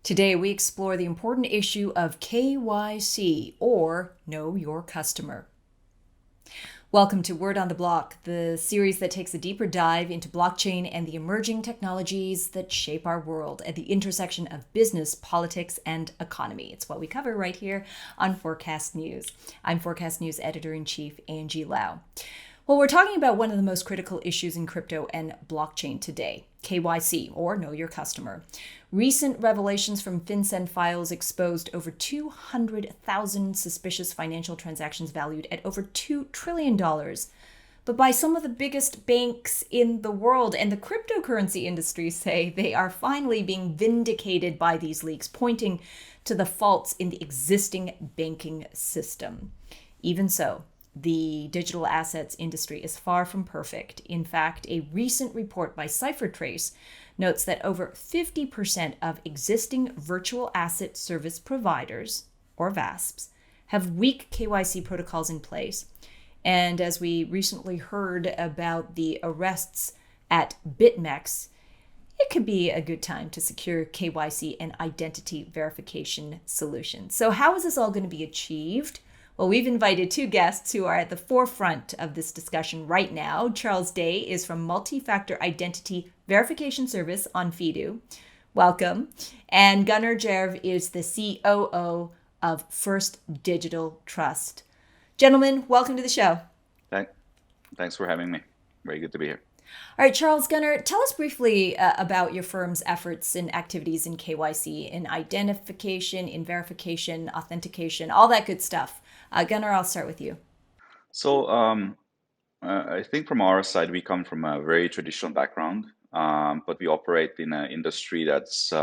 Today, we explore the important issue of KYC, or Know Your Customer. Welcome to Word on the Block, the series that takes a deeper dive into blockchain and the emerging technologies that shape our world at the intersection of business, politics, and economy. It's what we cover right here on Forkast.News. I'm Forkast.News Editor-in-Chief Angie Lau. Well, we're talking about one of the most critical issues in crypto and blockchain today, KYC, or Know Your Customer. Recent revelations from FinCEN files exposed over 200,000 suspicious financial transactions valued at over $2 trillion, but by some of the biggest banks in the world. And the cryptocurrency industry say they are finally being vindicated by these leaks, pointing to the faults in the existing banking system. Even so, the digital assets industry is far from perfect. In fact, a recent report by CipherTrace notes that over 50% of existing virtual asset service providers, or VASPs, have weak KYC protocols in place. And as we recently heard about the arrests at BitMEX, it could be a good time to secure KYC and identity verification solutions. So how is this all going to be achieved? Well, we've invited two guests who are at the forefront of this discussion right now. Charles Day is from Multi-Factor Identity Verification Service on Fido. Welcome. And Gunnar Jerv is the COO of First Digital Trust. Gentlemen, welcome to the show. Thanks for having me. Very good to be here. All right, Charles, Gunnar, tell us briefly about your firm's efforts and activities in KYC, in identification, in verification, authentication, all that good stuff. Gunnar, I'll start with you. So I think from our side, we come from a very traditional background, but we operate in an industry that's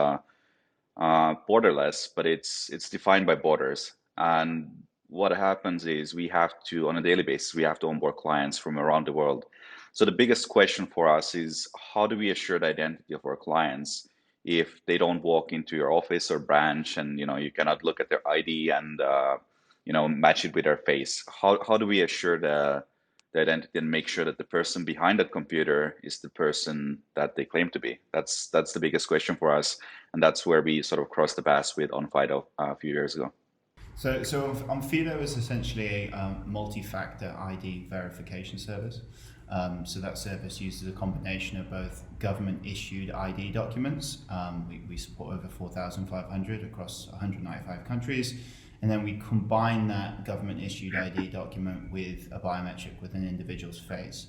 borderless, but it's defined by borders. And what happens is we have to, on a daily basis, we have to onboard clients from around the world. So the biggest question for us is, how do we assure the identity of our clients if they don't walk into your office or branch and you cannot look at their ID and match it with their face? How do we assure the identity and make sure that the person behind that computer is the person that they claim to be? That's the biggest question for us, and that's where we sort of crossed the paths with OnFido a few years ago. So OnFido is essentially a multi-factor ID verification service. So that service uses a combination of both government-issued ID documents. We support over 4,500 across 195 countries. And then we combine that government-issued ID document with a biometric with an individual's face.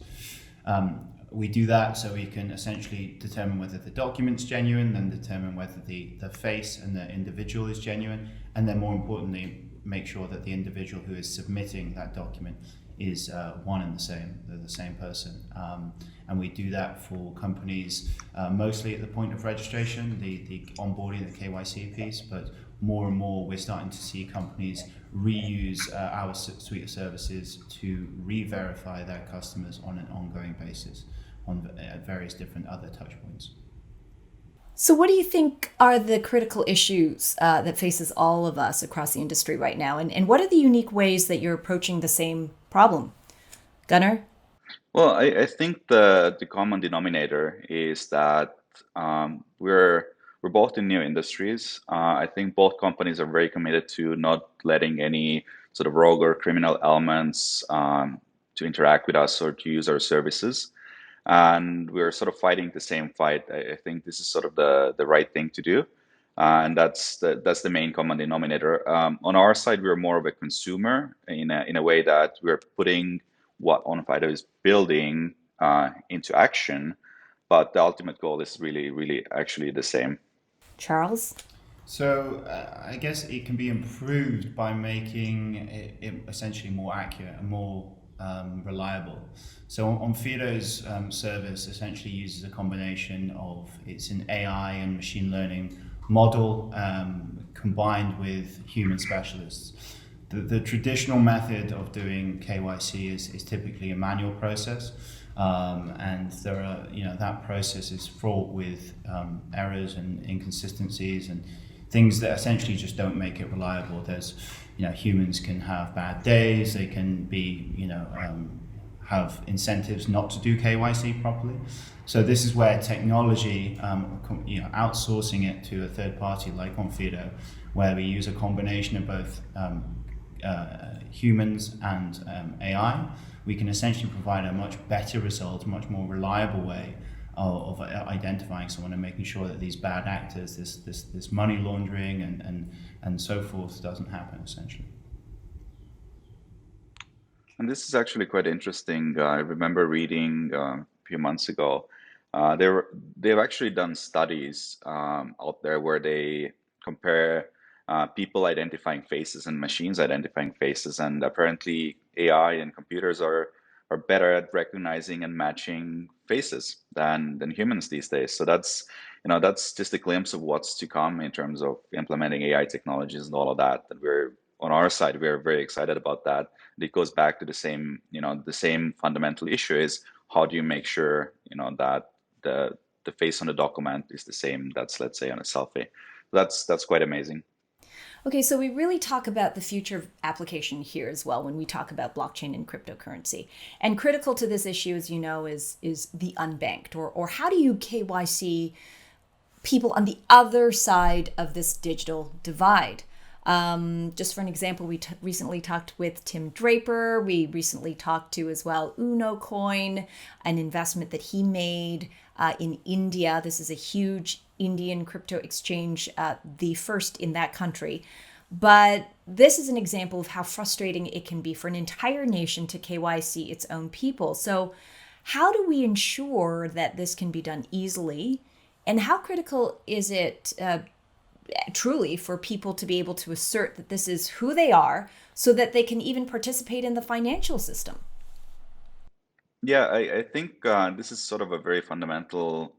We do that so we can essentially determine whether the document's genuine, then determine whether the face and the individual is genuine, and then more importantly, make sure that the individual who is submitting that document is one and the same. They're the same person. And we do that for companies mostly at the point of registration, the onboarding, the KYC piece, but more and more we're starting to see companies reuse our suite of services to re-verify their customers on an ongoing basis at various different other touch points. So what do you think are the critical issues that faces all of us across the industry right now? And what are the unique ways that you're approaching the same problem? Gunnar? Well, I think the common denominator is that we're both in new industries. I think both companies are very committed to not letting any sort of rogue or criminal elements to interact with us or to use our services. And we're sort of fighting the same fight. I think this is sort of the right thing to do. And that's the main common denominator. On our side, we're more of a consumer in a way that we're putting what OnFido is building into action. But the ultimate goal is really, really actually the same. Charles? So I guess it can be improved by making it essentially more accurate and more reliable. So OnFido's service essentially uses a combination of, it's an AI and machine learning model combined with human specialists. The traditional method of doing KYC is typically a manual process. And there are, that process is fraught with errors and inconsistencies and things that essentially just don't make it reliable. There's, humans can have bad days. They can be, have incentives not to do KYC properly. So this is where technology, outsourcing it to a third party like Onfido, where we use a combination of both humans and AI, we can essentially provide a much better result, much more reliable way of identifying someone and making sure that these bad actors, this money laundering and so forth doesn't happen, essentially. And this is actually quite interesting. I remember reading a few months ago, they've actually done studies out there where they compare people identifying faces and machines identifying faces, and apparently AI and computers are better at recognizing and matching faces than humans these days. So that's just a glimpse of what's to come in terms of implementing AI technologies and all of that. And we're on our side, we're very excited about that. It goes back to the same fundamental issue is how do you make sure that the face on the document is the same that's, let's say, on a selfie. That's quite amazing. Okay, so we really talk about the future of application here as well when we talk about blockchain and cryptocurrency. And critical to this issue, as you know, is the unbanked, or how do you KYC people on the other side of this digital divide? Just for an example, we recently talked with Tim Draper. We recently talked to as well Uno Coin, an investment that he made in India. This is a huge Indian crypto exchange, the first in that country. But this is an example of how frustrating it can be for an entire nation to KYC its own people. So how do we ensure that this can be done easily? And how critical is it truly for people to be able to assert that this is who they are so that they can even participate in the financial system? Yeah, I think this is sort of a very fundamental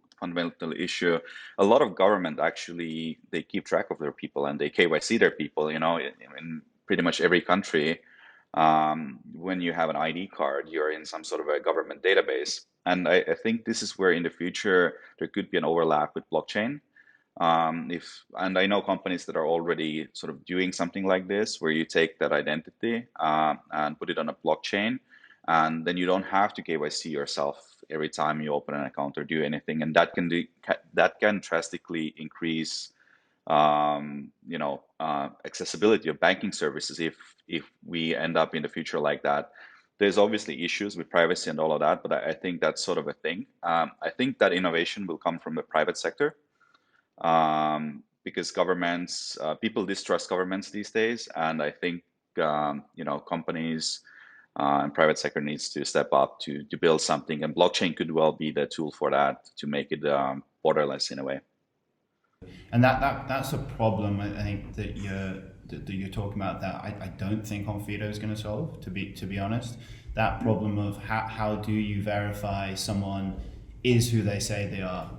issue. A lot of government actually, they keep track of their people and they KYC their people, in pretty much every country. When you have an ID card, you're in some sort of a government database. And I think this is where in the future there could be an overlap with blockchain. And I know companies that are already sort of doing something like this, where you take that identity and put it on a blockchain, and then you don't have to KYC yourself every time you open an account or do anything, and that can drastically increase, accessibility of banking services if we end up in the future like that. There's obviously issues with privacy and all of that, but I think that's sort of a thing. I think that innovation will come from the private sector. Because people distrust governments these days, and I think companies and private sector needs to step up to build something, and blockchain could well be the tool for that to make it borderless in a way. And that's a problem I think that you're talking about that I don't think Onfido is going to solve. To be honest, that problem of how do you verify someone is who they say they are.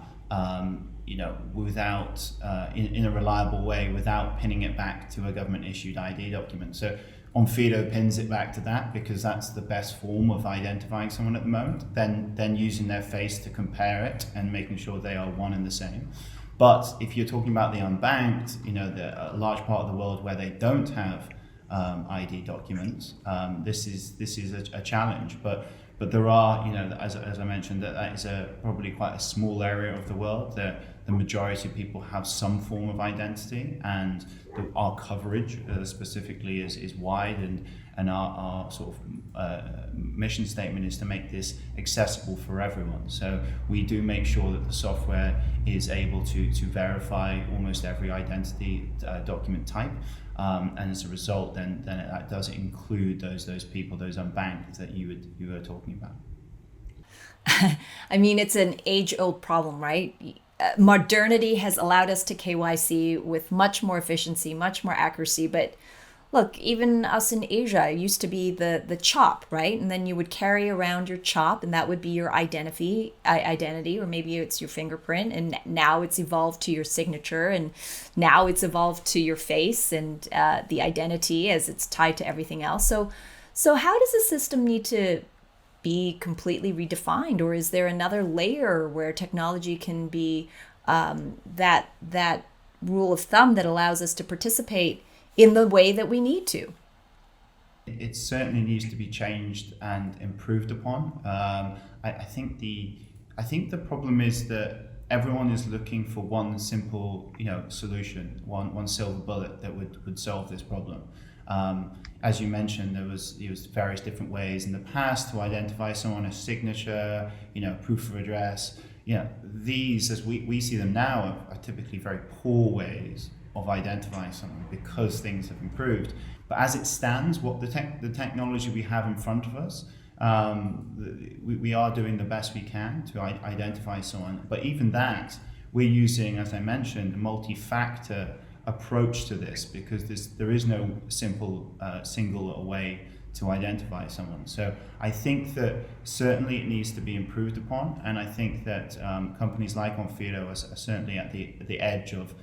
Without in a reliable way, without pinning it back to a government issued ID document. So Onfido pins it back to that because that's the best form of identifying someone at the moment. Then using their face to compare it and making sure they are one and the same. But if you're talking about the unbanked, a large part of the world where they don't have ID documents, this is a challenge. But there are, as I mentioned, that is probably quite a small area of the world. The majority of people have some form of identity, and our coverage specifically is wide, and our sort of mission statement is to make this accessible for everyone. So we do make sure that the software is able to verify almost every identity document type. And as a result, then that does include those people, those unbanked that you were talking about. I mean, it's an age-old problem, right? Modernity has allowed us to KYC with much more efficiency, much more accuracy. But look, even us in Asia, it used to be the chop, right? And then you would carry around your chop, and that would be your identity, or maybe it's your fingerprint. And now it's evolved to your signature, and now it's evolved to your face and the identity as it's tied to everything else. So how does the system need to be completely redefined, or is there another layer where technology can be that rule of thumb that allows us to participate in the way that we need to? It certainly needs to be changed and improved upon. I think the problem is that everyone is looking for one simple, solution, one silver bullet that would solve this problem. As you mentioned, there was various different ways in the past to identify someone: a signature, proof of address. These, as we see them now, are typically very poor ways of identifying someone because things have improved. But as it stands, what the technology we have in front of us, we are doing the best we can to identify someone. But even that, we're using, as I mentioned, a multi-factor approach to this, because there is no simple single way to identify someone. So I think that certainly it needs to be improved upon, and I think that companies like Onfido are certainly at the edge of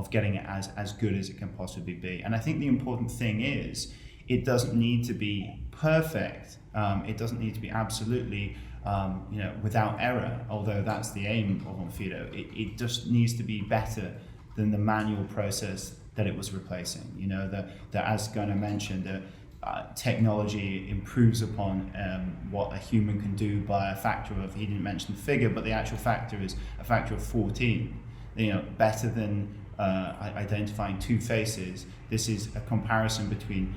getting it as good as it can possibly be. And I think the important thing is, it doesn't need to be perfect. It doesn't need to be absolutely without error, although that's the aim of Onfido. It just needs to be better than the manual process that it was replacing. That as Gunnar mentioned, technology improves upon what a human can do by a factor of, he didn't mention the figure, but the actual factor is a factor of 14. Better than identifying two faces. This is a comparison between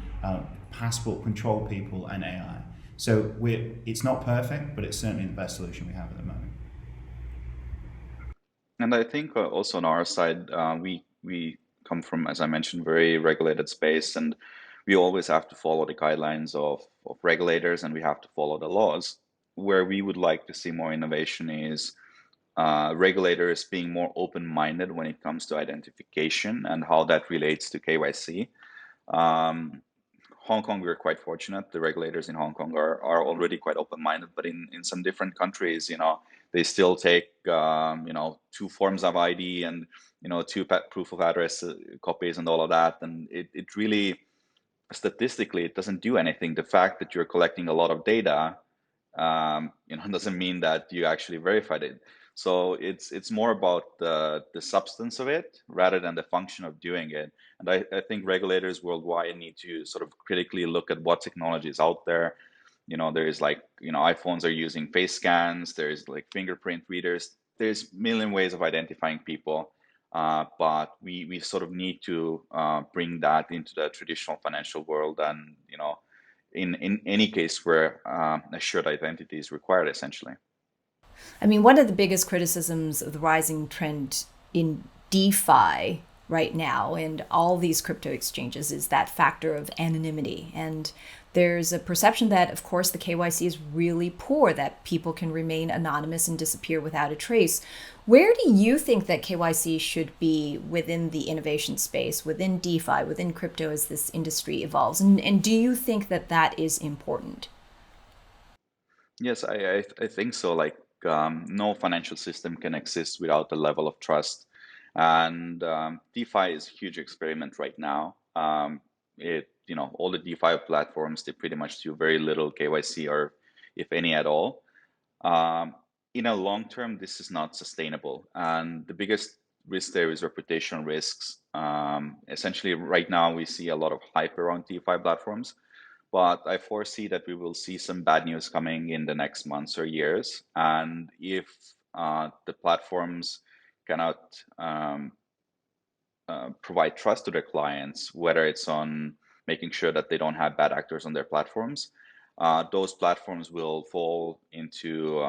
passport control people and AI. So it's not perfect, but it's certainly the best solution we have at the moment. And I think also on our side, we come from, as I mentioned, very regulated space, and we always have to follow the guidelines of regulators, and we have to follow the laws. Where we would like to see more innovation is regulators being more open-minded when it comes to identification and how that relates to KYC. Hong Kong, we're quite fortunate. The regulators in Hong Kong are already quite open-minded, but in some different countries, they still take, 2 forms of ID and, 2 proof of address copies and all of that. And it really, statistically, it doesn't do anything. The fact that you're collecting a lot of data, doesn't mean that you actually verified it. So it's more about the substance of it rather than the function of doing it. And I think regulators worldwide need to sort of critically look at what technology is out there. There's iPhones are using face scans, there's like fingerprint readers, there's a million ways of identifying people. But we sort of need to bring that into the traditional financial world, and in any case where assured identity is required, essentially. I mean, one of the biggest criticisms of the rising trend in DeFi right now and all these crypto exchanges is that factor of anonymity. And there's a perception that, of course, the KYC is really poor, that people can remain anonymous and disappear without a trace. Where do you think that KYC should be within the innovation space, within DeFi, within crypto as this industry evolves? And do you think that that is important? Yes, I think so. No financial system can exist without the level of trust. And DeFi is a huge experiment right now. All the DeFi platforms, they pretty much do very little KYC, or if any at all. In a long term, this is not sustainable. And the biggest risk there is reputational risks. Essentially, right now, we see a lot of hype around DeFi platforms. But I foresee that we will see some bad news coming in the next months or years. And if the platforms cannot provide trust to their clients, whether it's on making sure that they don't have bad actors on their platforms, those platforms will fall into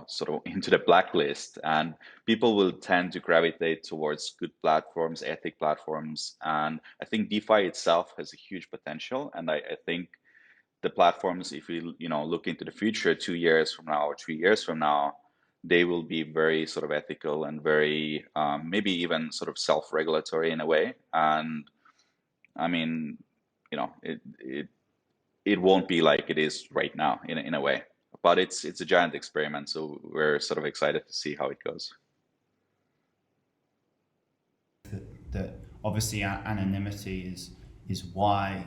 sort of into the blacklist, and people will tend to gravitate towards good platforms, ethic platforms. And I think DeFi itself has a huge potential. And I think the platforms, if we look into the future, 2 years from now or 3 years from now, they will be very sort of ethical and very maybe even sort of self-regulatory in a way. And I mean, it won't be like it is right now in a way. But it's a giant experiment, so we're sort of excited to see how it goes. That obviously anonymity is why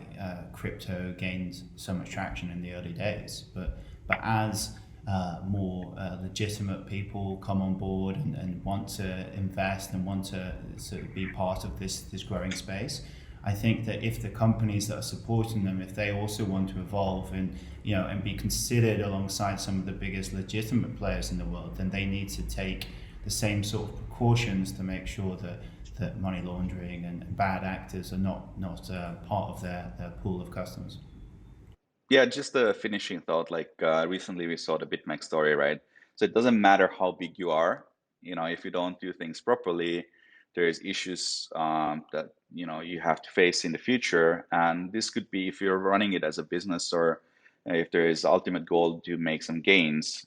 crypto gained so much traction in the early days. But as more legitimate people come on board and want to invest and want to sort of be part of this growing space, I think that if the companies that are supporting them, if they also want to evolve and and be considered alongside some of the biggest legitimate players in the world, then they need to take the same sort of precautions to make sure that money laundering and bad actors are not part of their pool of customers. Yeah, just a finishing thought. Like recently, we saw the BitMEX story, right? So it doesn't matter how big you are, if you don't do things properly, there's issues that you have to face in the future. And this could be if you're running it as a business, or if there is ultimate goal to make some gains.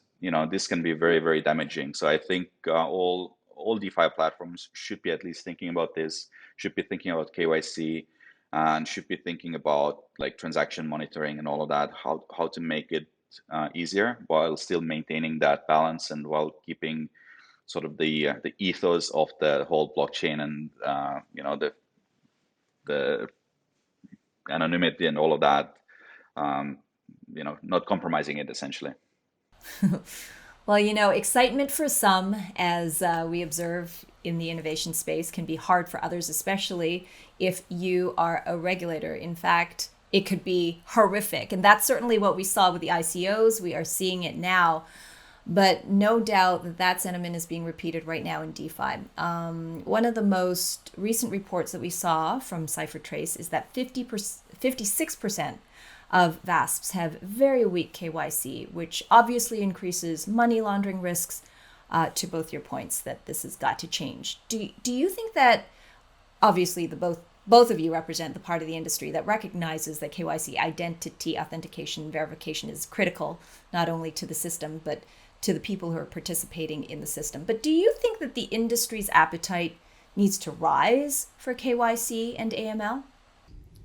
This can be very, very damaging. So I think all DeFi platforms should be at least thinking about this, should be thinking about KYC, and should be thinking about like transaction monitoring and all of that, how to make it easier while still maintaining that balance and while keeping sort of the ethos of the whole blockchain and the anonymity and all of that, not compromising it essentially. Well, excitement for some, as we observe in the innovation space, can be hard for others, especially if you are a regulator. In fact, it could be horrific. And that's certainly what we saw with the ICOs. We are seeing it now. But no doubt that sentiment is being repeated right now in DeFi. One of the most recent reports that we saw from CipherTrace is that 56% of VASPs have very weak KYC, which obviously increases money laundering risks. To both your points that this has got to change. Do you think that, obviously both of you represent the part of the industry that recognizes that KYC, identity authentication and verification, is critical not only to the system but to the people who are participating in the system. But do you think that the industry's appetite needs to rise for KYC and AML?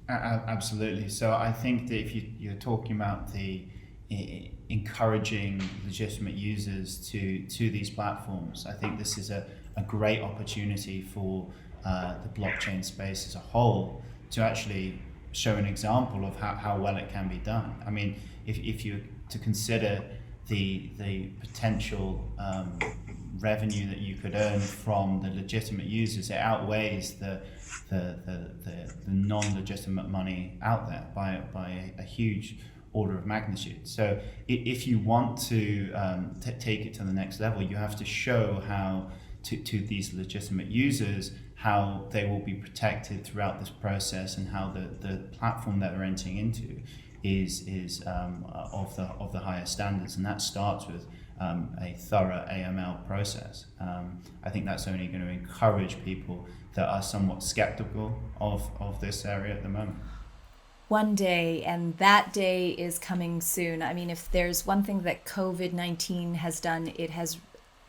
Absolutely. So I think that if you're talking about the encouraging legitimate users to these platforms, I think this is a great opportunity for the blockchain space as a whole to actually show an example of how well it can be done. I mean, if you to consider the potential revenue that you could earn from the legitimate users, it outweighs the non-legitimate money out there by a huge order of magnitude. So if you want to take it to the next level, you have to show how to these legitimate users how they will be protected throughout this process, and how the platform that they're entering into is of the highest standards, and that starts with a thorough AML process. I think that's only going to encourage people that are somewhat skeptical of this area at the moment. One day, and that day is coming soon. I mean, if there's one thing that COVID-19 has done, it has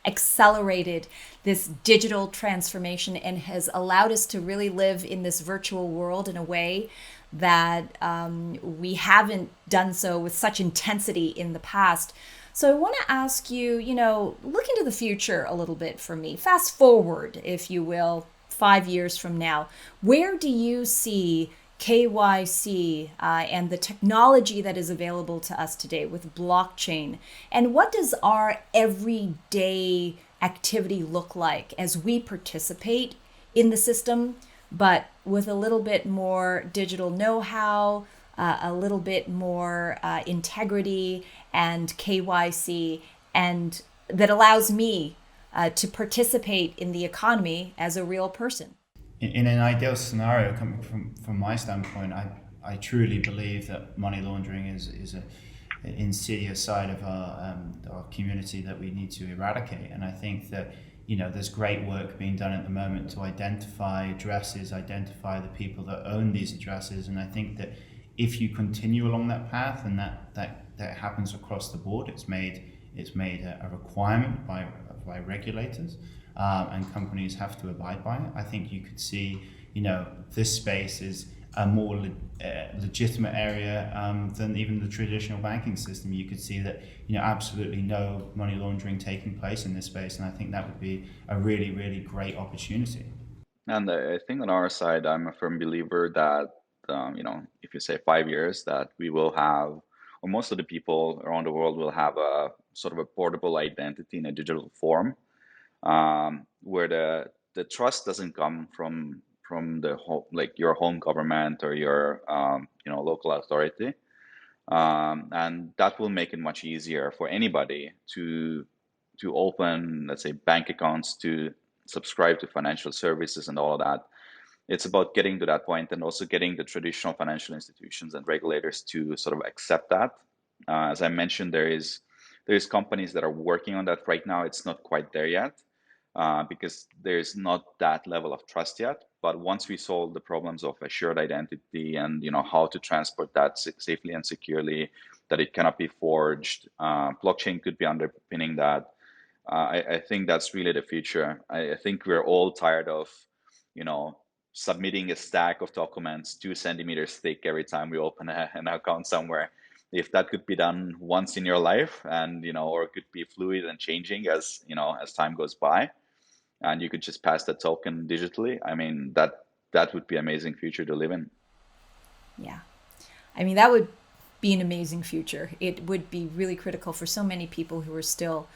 accelerated this digital transformation and has allowed us to really live in this virtual world in a way that we haven't done so with such intensity in the past. So I want to ask you, look into the future a little bit for me. Fast forward, if you will, 5 years from now. Where do you see KYC and the technology that is available to us today with blockchain? And what does our everyday activity look like as we participate in the system, but with a little bit more digital know-how, a little bit more integrity and KYC, and that allows me to participate in the economy as a real person? In an ideal scenario, coming from my standpoint, I truly believe that money laundering is an insidious side of our community that we need to eradicate. And I think that there's great work being done at the moment to identify addresses, identify the people that own these addresses. And I think that if you continue along that path, and that happens across the board, it's made a requirement by regulators. And companies have to abide by it. I think you could see, this space is a more legitimate area than even the traditional banking system. You could see that, absolutely no money laundering taking place in this space, and I think that would be a really, really great opportunity. And I think on our side, I'm a firm believer that, if you say 5 years, that we will have, or most of the people around the world will have a sort of a portable identity in a digital form. Where the trust doesn't come from the home, like your home government or your local authority, and that will make it much easier for anybody to open, let's say, bank accounts, to subscribe to financial services and all of that. It's about getting to that point and also getting the traditional financial institutions and regulators to sort of accept that. As I mentioned, there's companies that are working on that right now. It's not quite there yet, because there's not that level of trust yet. But once we solve the problems of assured identity and how to transport that safely and securely, that it cannot be forged, blockchain could be underpinning that. I think that's really the future. I think we're all tired of, submitting a stack of documents 2 centimeters thick every time we open an account somewhere. If that could be done once in your life, and or it could be fluid and changing as as time goes by, and you could just pass the token digitally, I mean, that would be an amazing future to live in. Yeah. I mean, that would be an amazing future. It would be really critical for so many people who are still,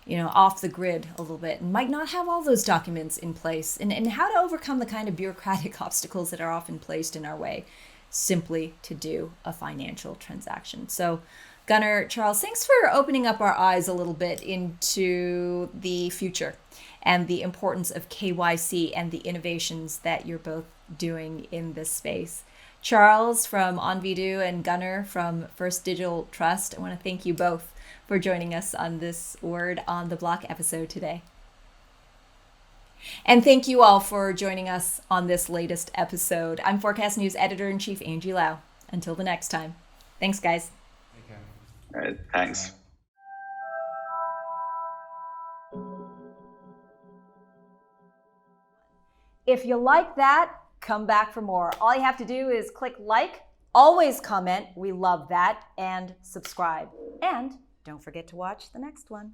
off the grid a little bit and might not have all those documents in place, and how to overcome the kind of bureaucratic obstacles that are often placed in our way simply to do a financial transaction. So, Gunnar, Charles, thanks for opening up our eyes a little bit into the future and the importance of KYC and the innovations that you're both doing in this space. Charles from OnVidoo and Gunnar from First Digital Trust, I want to thank you both for joining us on this Word on the Block episode today. And thank you all for joining us on this latest episode. I'm Forkast.News Editor-in-Chief Angie Lau. Until the next time. Thanks, guys. Okay. All right, thanks. If you like that, come back for more. All you have to do is click like, always comment, we love that, and subscribe. And don't forget to watch the next one.